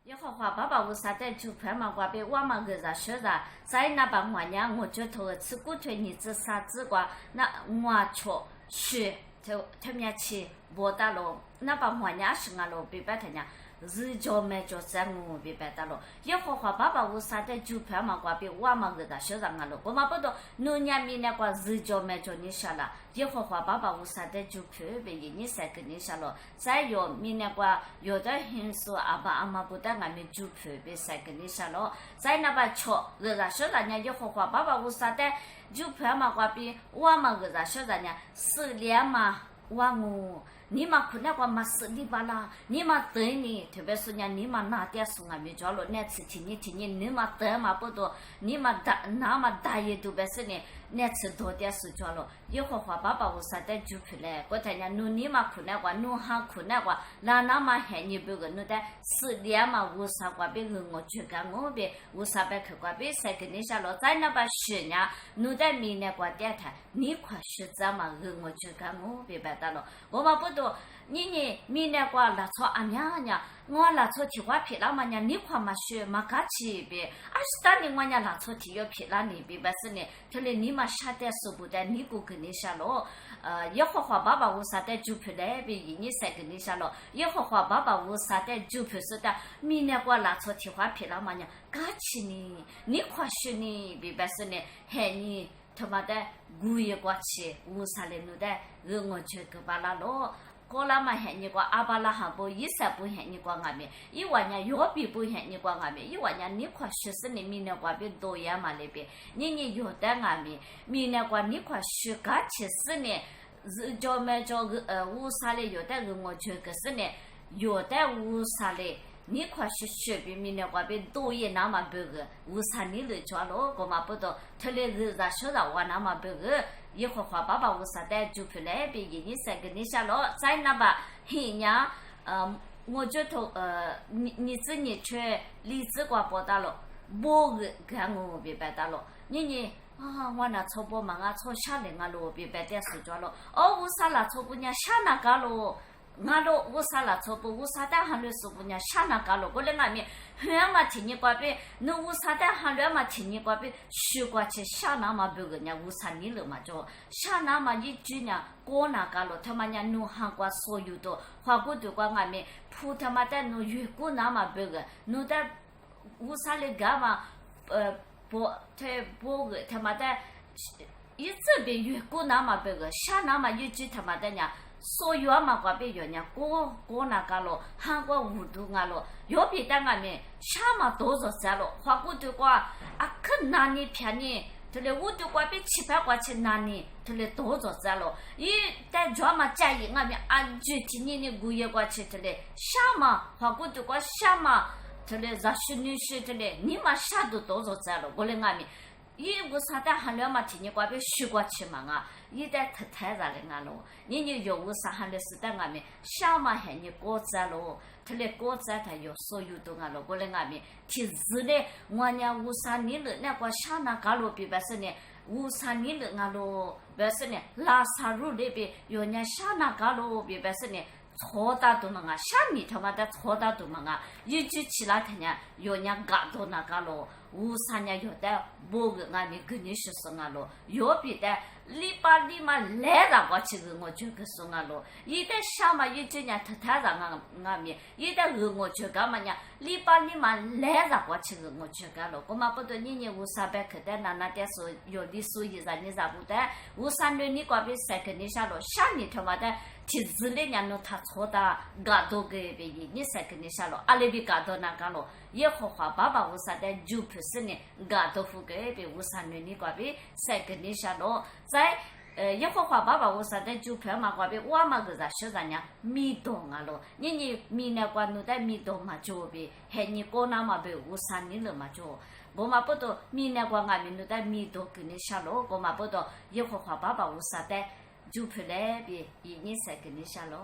耶和华爸爸，我啥的就快嘛，瓜别我嘛个人说啥，在那把我呢，我就头吃骨头，你这啥子瓜，那我错去，他们去不打了，那把我呢是俺了，别白他呢。日脚没脚在我别白打了，耶和华爸爸我啥的就快嘛瓜别我嘛个人说啥俺了，我嘛不懂，农年米那瓜日脚没脚你说了，耶和华爸爸我啥的就快别你才跟你说了，再有米那瓜有的很说阿爸阿妈不得俺们就快别才跟你说了，在那把巧个人说啥呢？耶和华爸爸我啥的就快嘛瓜别我嘛个人说啥呢？4年嘛我。你嘛可那个嘛是你巴啦，你嘛对你，特别是讲你嘛哪点送啊没着了，那次听你，你嘛得嘛不多，你嘛大那嘛大爷都不是呢，那次多点是着了，以后话爸爸我啥的就出来，我睇人你嘛可那个，你还可那个，那嘛还你不个，你得4年嘛我啥个别我去干我别，我啥别去个别才跟你下了，在那把10年，你得明年个点台，你快学着嘛我去干我别白打了，我嘛不多。你明年过拉错阿娘呀，我拉错提花皮了嘛呀，你看嘛学嘛嘎起别，是当年我呀拉错提要皮了你别不是呢，他嘞你嘛啥的舍不得，你不跟你下咯，耶和华爸爸我啥的就皮来别你才跟你下咯，耶和华爸爸我啥的就皮是的，明年过拉错提花皮了嘛呀，嘎起呢，你快学呢别不是呢，害你。他妈的，故意过去，乌啥嘞？弄的，我去个巴拉咯。过了嘛，喊你过阿巴拉哈不，一三不喊你过俺们，一万年药比不喊你过俺们，一万年你快学生的明年过比多呀嘛那边，你有的俺们，明年过你快学个70呢，是叫么叫乌啥嘞？有的我去个是呢，有的乌啥嘞？你快去学别明年话别多也那么别个，为啥你来抓了？我嘛不懂，他来日咋说的话那么别个，一会话爸爸为啥带就出来别你三个你下了，在那吧黑娘我觉得你这你去荔枝瓜报道了，我个看我别白打了，你我那错不嘛啊错下来啊了别白点事抓了，为啥那错不呢下那个了？俺都我啥了错不？我啥的还来说不呢？下那个了，我来俺们，俺嘛听你瓜别，那我啥的还来嘛听你瓜别，学过去下那嘛别个呢？我啥你了嘛就下那嘛一句呢，过那个了，他妈呢弄韩国所有的华国的瓜俺们，普他妈的弄越过那嘛别个，弄的我啥来干嘛？不个他妈的，一直被越过那嘛别个，下那嘛一句他妈的呢？所有嘛瓜别有呢，过那个了，韩国五度啊了，要别的俺们下嘛多少钱了，华国的瓜可哪里便宜，这里五度瓜别700块钱哪里，这里多少钱了？但专门建议俺们具体你的物业瓜钱这里下嘛，华国的瓜下嘛，这里热水女婿这里你嘛下都多少钱了？我来俺们。为啥的还了嘛？听你瓜别学过去嘛啊！一旦太啥的俺咯，你有为啥还来是的俺们想嘛喊你过载咯？他来过载他有所有的俺咯，过来俺们提字嘞，我呢为啥你了那个想那个咯？比方说呢，为啥你了俺咯？比方说呢，拉萨路那边有人想那个咯？比方说呢。错大都嘛啊，下面他妈的错大都嘛啊，一句起来他呢，有人搞到那个咯，为啥呢？有的不个俺们跟你说啊咯，有别的礼拜里嘛来了我去个我就个说啊咯，一旦下嘛一句呢他让俺们，一旦我就干嘛呢？礼拜里嘛来了我去个我就干咯，我嘛不懂你为啥别去的那点说有的所以让你咋不的？为啥你瓜别塞跟你下咯？下面他妈的。提字嘞，伢侬他错的，搞到个别你才跟你下了，阿里比搞到那个了，耶和华爸爸为啥的就不是呢？搞到副个别为啥你瓜别才跟你下了？在耶和华爸爸为啥的就票嘛瓜别我嘛个啥说啥呢？米动啊咯，你米那瓜侬在米动嘛就别，还你过那嘛别为啥你了嘛就。我嘛不懂米那瓜俺们侬在米动跟你下了，我嘛不懂耶和华爸爸为啥的。就出来别，你才跟你下喽。